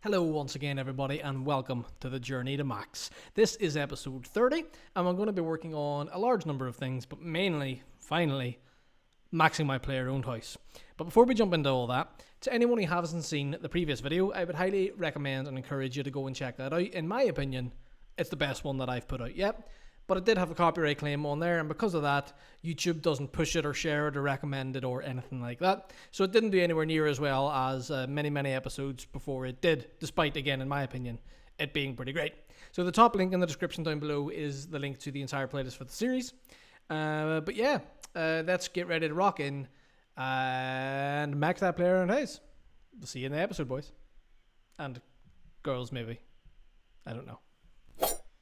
Hello once again everybody and welcome to the Journey to Max. This is episode 30 and I'm going to be working on a large number of things, but mainly, finally, maxing my player-owned house. But before we jump into all that, to anyone who hasn't seen the previous video, I would highly recommend and encourage you to go and check that out. In my opinion, it's the best one that I've put out yet. But it did have a copyright claim on there, and because of that, YouTube doesn't push it or share it or recommend it or anything like that. So it didn't do anywhere near as well as many episodes before it did, despite, again, in my opinion, it being pretty great. So the top link in the description down below is the link to the entire playlist for the series. But yeah, let's get ready to rock in and max that player on house. We'll see you in the episode, boys. And girls, maybe. I don't know.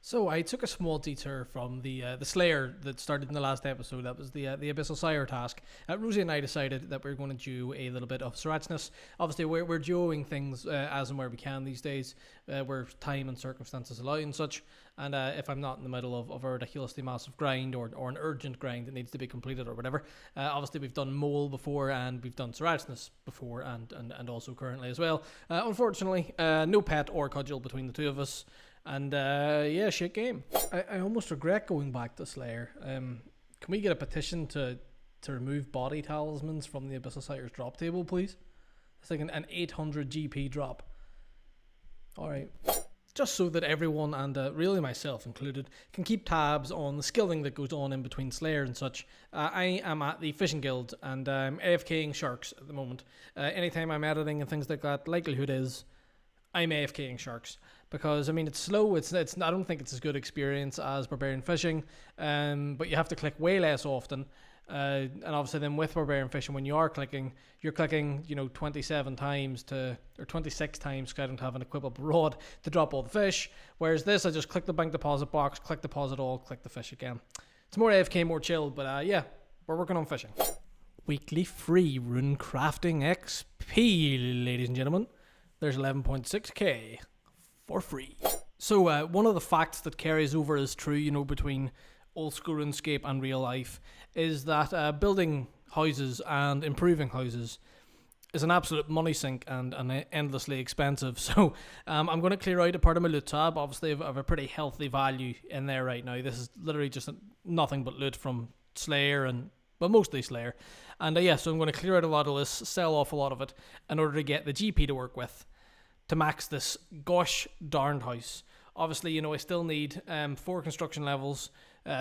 So I took a small detour from the Slayer that started in the last episode. That was the Abyssal Sire task. Rosie and I decided that we were going to do a little bit of Sriracha's. Obviously, we're duoing things as and where we can these days, where time and circumstances allow and such. And if I'm not in the middle of a ridiculously massive grind or an urgent grind that needs to be completed or whatever, obviously we've done Mole before and we've done Sriracha's before and also currently as well. Unfortunately, no pet or cudgel between the two of us. And yeah, shit game. I almost regret going back to Slayer. Can we get a petition to remove body talismans from the Abyssal Sire's drop table, please? It's like an 800 GP drop. Alright. Just so that everyone, and really myself included, can keep tabs on the skilling that goes on in between Slayer and such. I am at the Fishing Guild and I'm AFKing sharks at the moment. Anytime I'm editing and things like that, likelihood is I'm AFKing sharks. Because, I mean, it's slow, it's I don't think it's as good experience as Barbarian Fishing, but you have to click way less often, and obviously then with Barbarian Fishing, when you are clicking, you're clicking, 27 times or 26 times, because I don't have an equipable rod to drop all the fish, whereas this, I just click the bank deposit box, click deposit all, click the fish again. It's more AFK, more chill, but yeah, we're working on fishing. Weekly free rune crafting XP, ladies and gentlemen. There's 11.6k. for free. So one of the facts that carries over is true, between old school RuneScape and real life, is that building houses and improving houses is an absolute money sink and endlessly expensive. So I'm going to clear out a part of my loot tab. Obviously, I have a pretty healthy value in there right now. This is literally just nothing but loot from Slayer mostly Slayer. And yeah, so I'm going to clear out a lot of this, sell off a lot of it in order to get the GP to work with, to max this gosh darned house. Obviously, I still need 4 construction levels,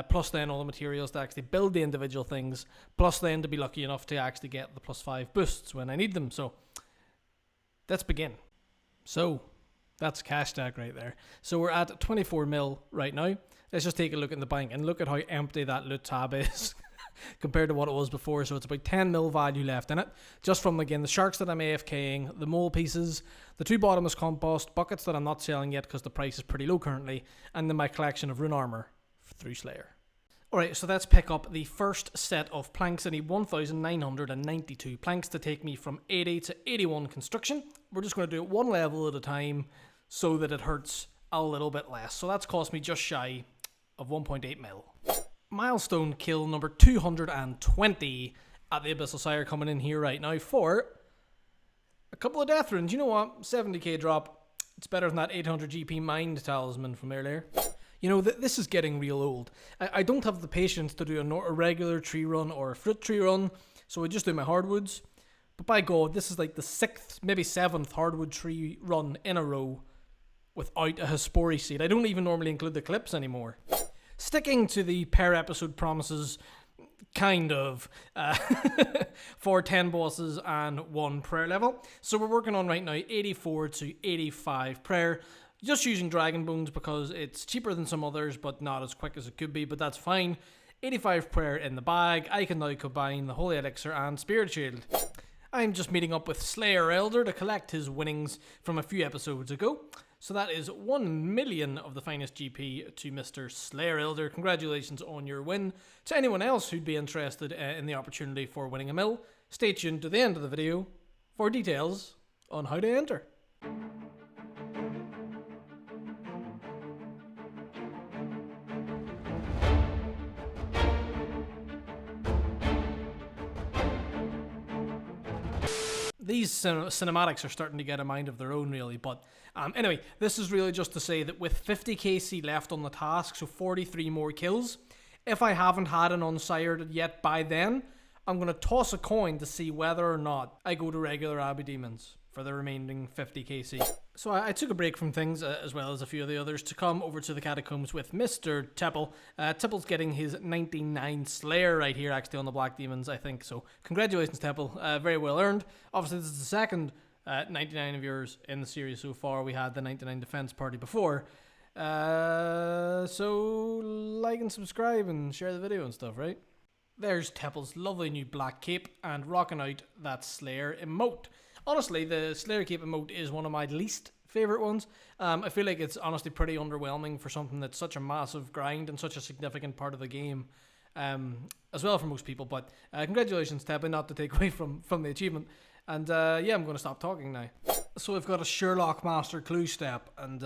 plus then all the materials to actually build the individual things, plus then to be lucky enough to actually get the +5 boosts when I need them. So let's begin. So that's cash stack right there. So we're at 24 mil right now. Let's just take a look in the bank and look at how empty that loot tab is compared to what it was before. So it's about 10 mil value left in it, just from, again, the sharks that I'm AFKing, the mole pieces, the 2 bottomless compost buckets that I'm not selling yet because the price is pretty low currently, and then my collection of rune armor through Slayer. Alright, so let's pick up the first set of planks. I need 1,992 planks to take me from 80 to 81 construction. We're just going to do it one level at a time so that it hurts a little bit less. So that's cost me just shy of 1.8 mil. Milestone kill number 220 at the Abyssal Sire coming in here right now for a couple of death runes. You know what? 70k drop. It's better than that 800 GP mind talisman from earlier. This is getting real old. I don't have the patience to do a regular tree run or a fruit tree run, so I just do my hardwoods. But by God, this is like the 6th, maybe 7th hardwood tree run in a row without a Hespori seed. I don't even normally include the clips anymore. Sticking to the per episode promises, kind of, for 10 bosses and 1 prayer level. So we're working on right now 84 to 85 prayer, just using Dragon Bones because it's cheaper than some others, but not as quick as it could be, but that's fine. 85 prayer in the bag. I can now combine the Holy Elixir and Spirit Shield. I'm just meeting up with Slayer Elder to collect his winnings from a few episodes ago. So that is 1 million of the finest GP to Mr. Slayer Elder. Congratulations on your win. To anyone else who'd be interested in the opportunity for winning a mil, stay tuned to the end of the video for details on how to enter. These cinematics are starting to get a mind of their own, really. But anyway, this is really just to say that with 50 KC left on the task, so 43 more kills, if I haven't had an unsired yet by then, I'm going to toss a coin to see whether or not I go to regular Abbey Demons for the remaining 50 KC. So I took a break from things, as well as a few of the others, to come over to the catacombs with Mr. Tipple. Tipple's getting his 99 Slayer right here, actually, on the Black Demons, I think. So congratulations, Tipple. Very well earned. Obviously, this is the second 99 of yours in the series so far. We had the 99 Defense Party before. So like and subscribe and share the video and stuff, right? There's Tipple's lovely new black cape and rocking out that Slayer emote. Honestly, the Slayer cape emote is one of my least favourite ones. I feel like it's honestly pretty underwhelming for something that's such a massive grind and such a significant part of the game, as well for most people. But congratulations, Tipple, not to take away from the achievement. And yeah, I'm going to stop talking now. So we've got a Sherlock Master clue step, and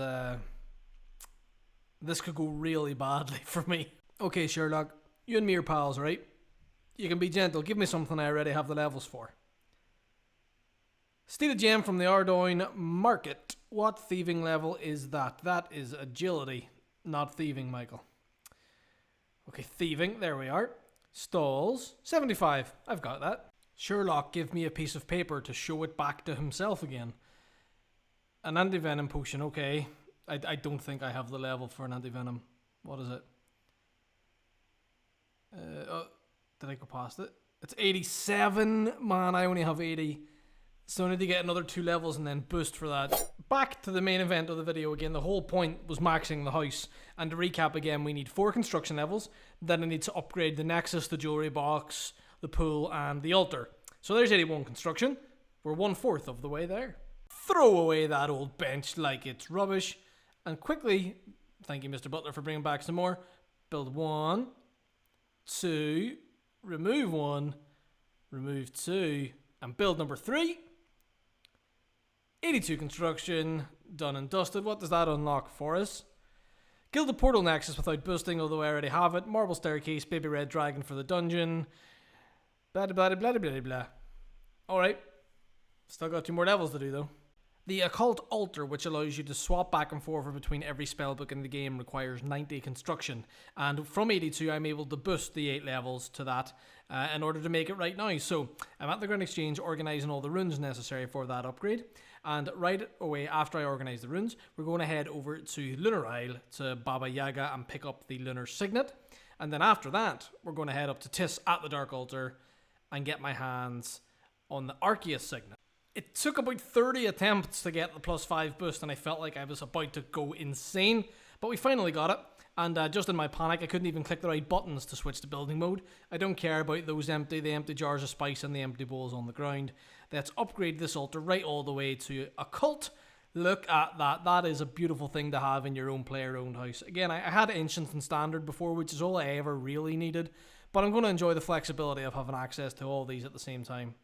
this could go really badly for me. Okay, Sherlock, you and me are pals, right? You can be gentle. Give me something I already have the levels for. Steal a gem from the Ardoin Market. What thieving level is that? That is agility, not thieving, Michael. Okay, thieving. There we are. Stalls. 75. I've got that. Sherlock, give me a piece of paper to show it back to himself again. An antivenom potion. Okay. I don't think I have the level for an antivenom. What is it? Oh, did I go past it? It's 87. Man, I only have 80. So I need to get another 2 levels and then boost for that. Back to the main event of the video again. The whole point was maxing the house. And to recap again, we need 4 construction levels. Then I need to upgrade the Nexus, the jewelry box, the pool, and the altar. So there's 81 construction. We're 1/4 of the way there. Throw away that old bench like it's rubbish. And quickly, thank you Mr. Butler for bringing back some more. Build 1, 2, remove 1, remove 2, and build number 3. 82 construction, done and dusted. What does that unlock for us? Kill the portal nexus without boosting, although I already have it. Marble staircase, baby red dragon for the dungeon. Blah blah blah blah blah blah. Alright. Still got 2 more levels to do though. The occult altar, which allows you to swap back and forth between every spellbook in the game, requires 90 construction. And from 82, I'm able to boost the 8 levels to that in order to make it right now. So I'm at the Grand Exchange organising all the runes necessary for that upgrade. And right away after I organise the runes, we're going to head over to Lunar Isle to Baba Yaga and pick up the Lunar Signet. And then after that, we're going to head up to Tis at the Dark Altar and get my hands on the Arceus Signet. It took about 30 attempts to get the +5 boost, and I felt like I was about to go insane, but we finally got it. And just in my panic, I couldn't even click the right buttons to switch to building mode. I don't care about the empty jars of spice and the empty bowls on the ground. Let's upgrade this altar right all the way to occult. Look at that. That is a beautiful thing to have in your own player-owned house. Again, I had ancient and standard before, which is all I ever really needed, but I'm going to enjoy the flexibility of having access to all these at the same time.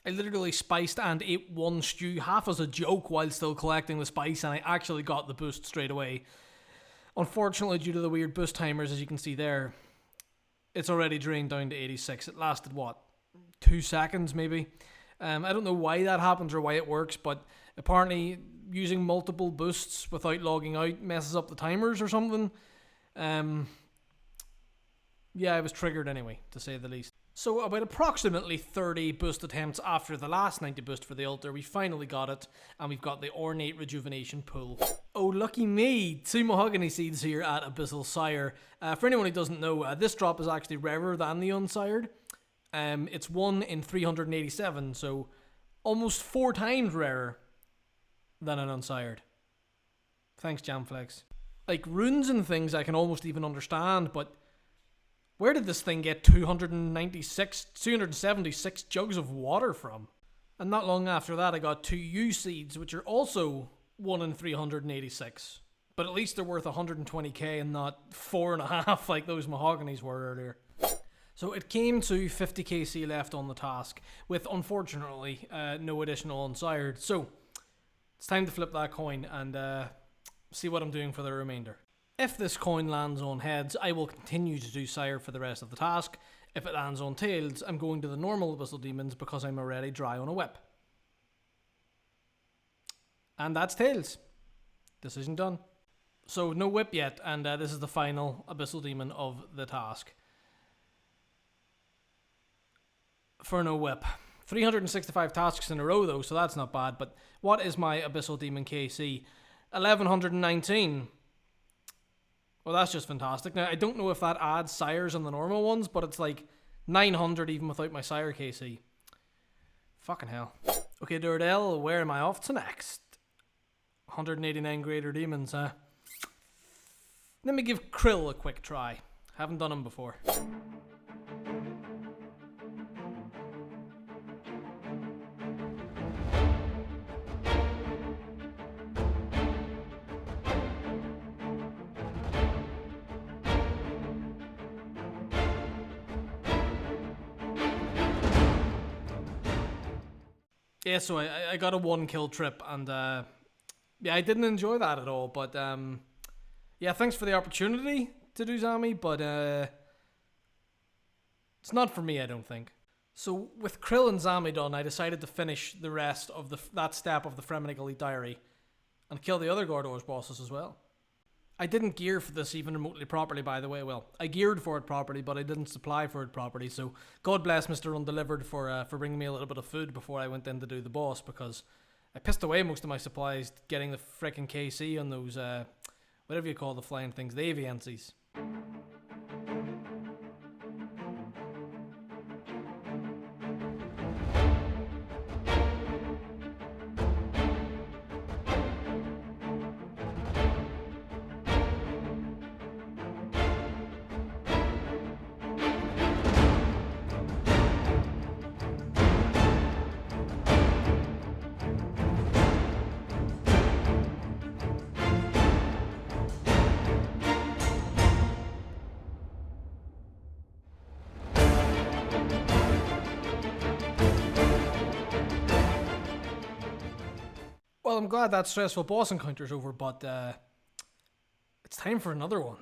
I literally spiced and ate 1 stew half as a joke while still collecting the spice, and I actually got the boost straight away. Unfortunately, due to the weird boost timers, as you can see there, it's already drained down to 86. It lasted, what, 2 seconds maybe? I don't know why that happens or why it works, but apparently using multiple boosts without logging out messes up the timers or something. Yeah, I was triggered anyway, to say the least. So about approximately 30 boost attempts after the last 90 boost for the altar, we finally got it, and we've got the Ornate Rejuvenation Pool. Oh, lucky me! 2 mahogany seeds here at Abyssal Sire. For anyone who doesn't know, this drop is actually rarer than the Unsired. It's 1 in 387, so almost 4 times rarer than an Unsired. Thanks, Jamflex. Like, runes and things I can almost even understand, but where did this thing get 276 jugs of water from? And not long after that I got 2 U seeds, which are also 1 in 386. But at least they're worth 120k and not 4.5 like those mahoganies were earlier. So it came to 50kc left on the task, with unfortunately no additional unsired. So it's time to flip that coin and see what I'm doing for the remainder. If this coin lands on heads, I will continue to do Sire for the rest of the task. If it lands on tails, I'm going to the normal Abyssal Demons because I'm already dry on a whip. And that's Tails. Decision done. So no whip yet, and this is the final Abyssal Demon of the task. For no whip. 365 tasks in a row though, so that's not bad. But what is my Abyssal Demon KC? 1119. Well, that's just fantastic. Now, I don't know if that adds sires on the normal ones, but it's like 900 even without my sire KC. Fucking hell. Okay, Durdell, where am I off to next? 189 greater demons, huh? Let me give Krill a quick try. Haven't done him before. Yeah, so I got a 1-kill trip, and yeah, I didn't enjoy that at all, but yeah, thanks for the opportunity to do Zami, but it's not for me, I don't think. So with Krill and Zami done, I decided to finish the rest of that step of the Fremennik Elite Diary and kill the other God Wars bosses as well. I didn't gear for this even remotely properly, by the way. Well, I geared for it properly, but I didn't supply for it properly. So God bless Mr. Undelivered for bringing me a little bit of food before I went in to do the boss, because I pissed away most of my supplies getting the frickin' KC on those, whatever you call the flying things, the aviancies. Well, I'm glad that stressful boss encounter's over, but it's time for another one.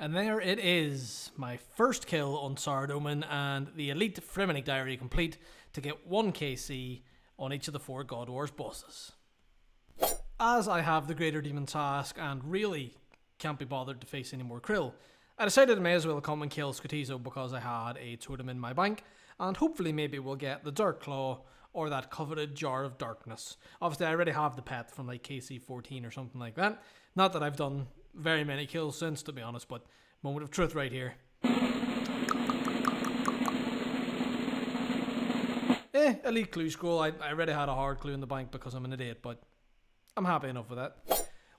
And there it is, my first kill on Saradomin and the Elite Fremennik Diary complete to get 1 KC on each of the 4 God Wars bosses. As I have the Greater Demon task and really can't be bothered to face any more Krill, I decided I may as well come and kill Skotizo because I had a totem in my bank, and hopefully maybe we'll get the Dark Claw or that coveted Jar of Darkness. Obviously I already have the pet from like KC 14 or something like that. Not that I've done very many kills since, to be honest, but moment of truth right here. Elite clue scroll. I already had a hard clue in the bank because I'm an idiot, but I'm happy enough with that.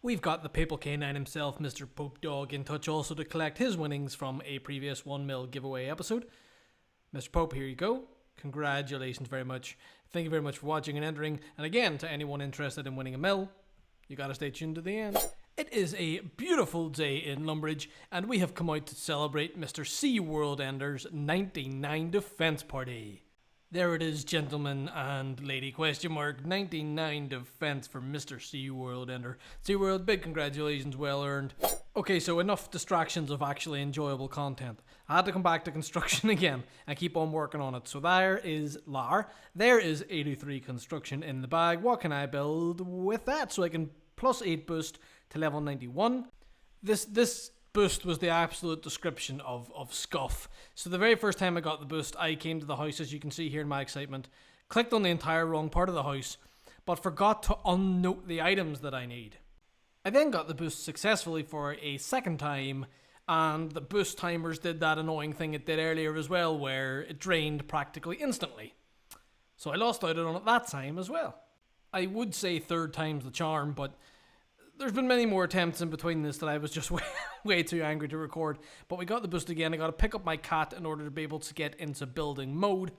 We've got the Papal Canine himself, Mr. Pope Dog, in touch also to collect his winnings from a previous 1 mil giveaway episode. Mr. Pope, here you go. Congratulations very much. Thank you very much for watching and entering. And again, to anyone interested in winning a mil, you gotta stay tuned to the end. It is a beautiful day in Lumbridge, and we have come out to celebrate Mr. SeaWorld Ender's 99 defense party. There it is, gentlemen and lady question mark. 99 defense for Mr. SeaWorld Ender. SeaWorld, big congratulations, well earned. Okay, so enough distractions of actually enjoyable content. I had to come back to construction again and keep on working on it. So there is LAR. There is 83 construction in the bag. What can I build with that? So I can plus 8 boost to level 91. This boost was the absolute description of scuff. So the very first time I got the boost, I came to the house, as you can see here in my excitement, clicked on the entire wrong part of the house, but forgot to unnote the items that I need. I then got the boost successfully for a second time, and the boost timers did that annoying thing it did earlier as well, where it drained practically instantly. So I lost out on it that time as well. I would say third time's the charm, but There's been many more attempts in between this that I was just way too angry to record. But we got the boost again. I got to pick up my cat in order to be able to get into building mode.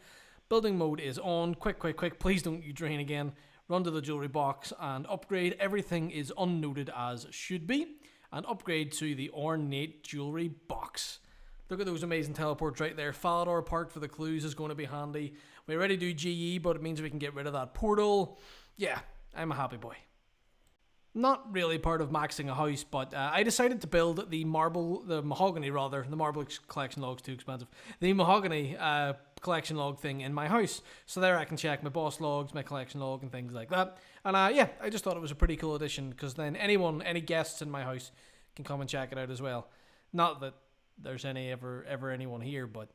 Building mode is on. Quick. Please don't you drain again. Run to the jewelry box and upgrade. Everything is unnoted as should be. And upgrade to the ornate jewelry box. Look at those amazing teleports right there. Falador Park for the clues is going to be handy. We already do GE, but it means we can get rid of that portal. Yeah, I'm a happy boy. Not really part of maxing a house, but I decided to build the mahogany collection log's too expensive. The mahogany collection log thing in my house. So there I can check my boss logs, my collection log, and things like that. And yeah, I just thought it was a pretty cool addition, because then any guests in my house can come and check it out as well. Not that there's ever anyone here, but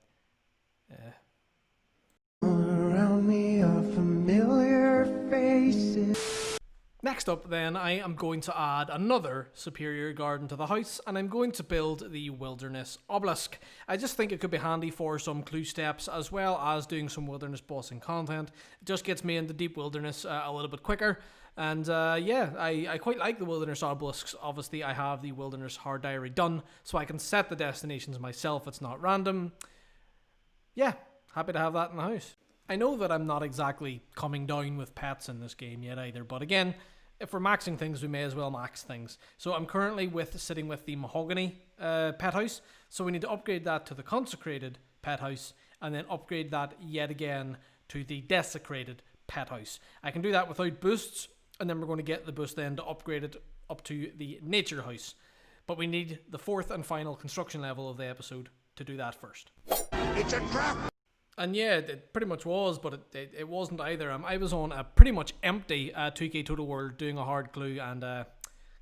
around me are familiar faces. Next up then, I am going to add another superior garden to the house, and I'm going to build the wilderness obelisk. I just think it could be handy for some clue steps, as well as doing some wilderness bossing content. It just gets me into deep wilderness a little bit quicker. And yeah, I quite like the wilderness obelisks. Obviously, I have the wilderness hard diary done, so I can set the destinations myself. It's not random. Yeah, happy to have that in the house. I know that I'm not exactly coming down with pets in this game yet either, but again, if we're maxing things, we may as well max things. So I'm currently sitting with the mahogany pet house, so we need to upgrade that to the consecrated pet house, and then upgrade that yet again to the desecrated pet house. I can do that without boosts, and then we're going to get the boost then to upgrade it up to the nature house. But we need the fourth and final construction level of the episode to do that first. It's a trap! And yeah, it pretty much was, but it wasn't either. I was on a pretty much empty 2K Total World doing a hard clue and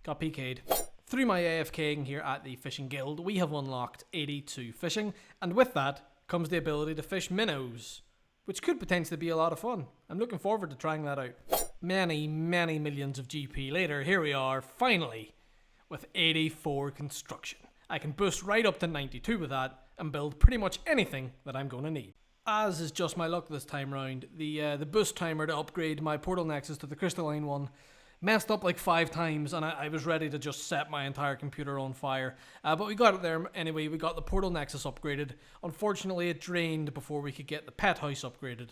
got PK'd. Through my AFKing here at the Fishing Guild, we have unlocked 82 fishing, and with that comes the ability to fish minnows, which could potentially be a lot of fun. I'm looking forward to trying that out. Many millions of GP later, here we are, finally, with 84 construction. I can boost right up to 92 with that and build pretty much anything that I'm going to need. As is just my luck this time round, the boost timer to upgrade my portal nexus to the crystalline one messed up like 5 times, and I was ready to just set my entire computer on fire. But we got it there anyway. We got the portal nexus upgraded. Unfortunately, it drained before we could get the pet house upgraded.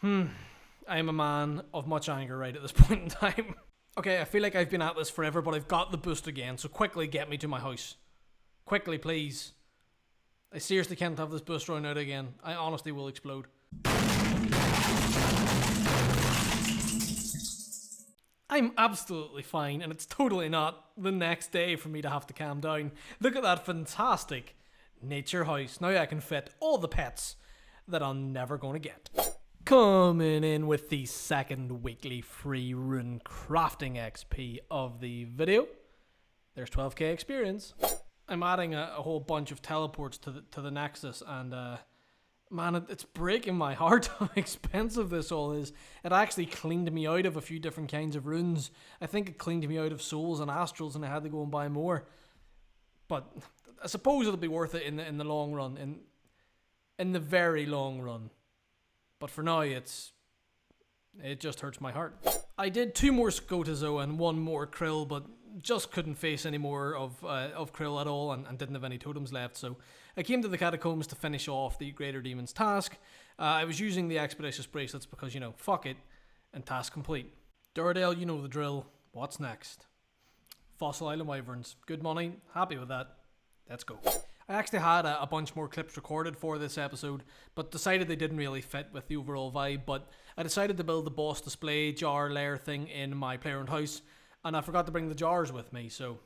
I am a man of much anger right at this point in time. Okay, I feel like I've been at this forever, but I've got the boost again, so quickly get me to my house. Quickly, please. I seriously can't have this boost run out again. I honestly will explode. I'm absolutely fine, and it's totally not the next day for me to have to calm down. Look at that fantastic nature house. Now I can fit all the pets that I'm never going to get. Coming in with the second weekly free rune crafting XP of the video. There's 12k experience. I'm adding a whole bunch of teleports to the Nexus, and man, it's breaking my heart how expensive this all is. It actually cleaned me out of a few different kinds of runes. I think it cleaned me out of souls and astrals, and I had to go and buy more. But I suppose it'll be worth it in the long run, in the very long run. But for now, it just hurts my heart. I did 2 more Scotozo and 1 more Krill, but just couldn't face any more of Krill at all, and didn't have any totems left, so I came to the catacombs to finish off the Greater Demon's task. I was using the Expeditious Bracelets because, you know, fuck it, and task complete. Duradale, you know the drill. What's next? Fossil Island Wyverns. Good money. Happy with that. Let's go. I actually had a bunch more clips recorded for this episode, but decided they didn't really fit with the overall vibe, but I decided to build the boss display jar layer thing in my player-owned house, and I forgot to bring the jars with me, so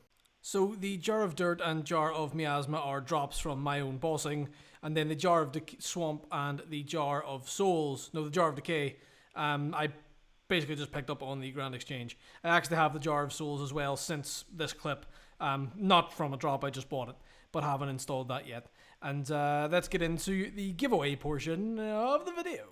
the Jar of Dirt and Jar of Miasma are drops from my own bossing, and then the Jar of Swamp and the Jar of Souls, no, the Jar of Decay, I basically just picked up on the Grand Exchange. I actually have the Jar of Souls as well since this clip, not from a drop, I just bought it, but haven't installed that yet. And let's get into the giveaway portion of the video.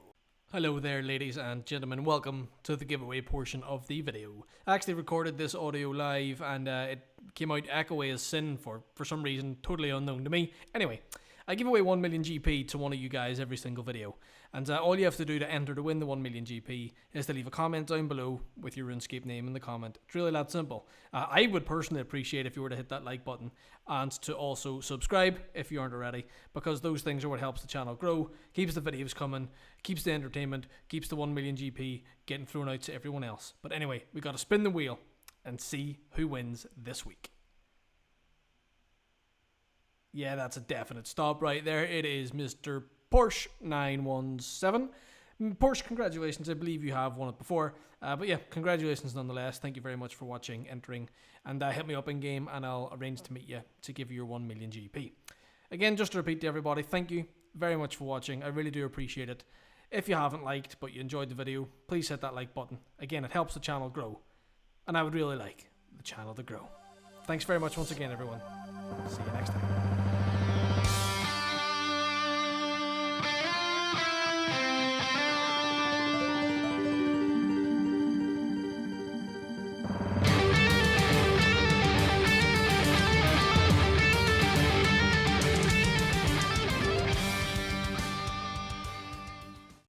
Hello there, ladies and gentlemen, welcome to the giveaway portion of the video. I actually recorded this audio live, and it came out echoey as sin for some reason totally unknown to me. Anyway, I give away 1 million GP to one of you guys every single video. And all you have to do to enter to win the 1 million GP is to leave a comment down below with your RuneScape name in the comment. It's really that simple. I would personally appreciate if you were to hit that like button and to also subscribe if you aren't already, because those things are what helps the channel grow, keeps the videos coming, keeps the entertainment, keeps the 1 million GP getting thrown out to everyone else. But anyway, we got to spin the wheel and see who wins this week. Yeah, that's a definite stop right there. It is Mr. Porsche 917. Porsche, congratulations. I believe you have won it before. But yeah, congratulations nonetheless. Thank you very much for watching, entering, and hit me up in game and I'll arrange to meet you to give you your 1 million GP. Again, just to repeat to everybody, thank you very much for watching. I really do appreciate it. If you haven't liked but you enjoyed the video, please hit that like button. Again, it helps the channel grow, and I would really like the channel to grow. Thanks very much once again, everyone. See you next time.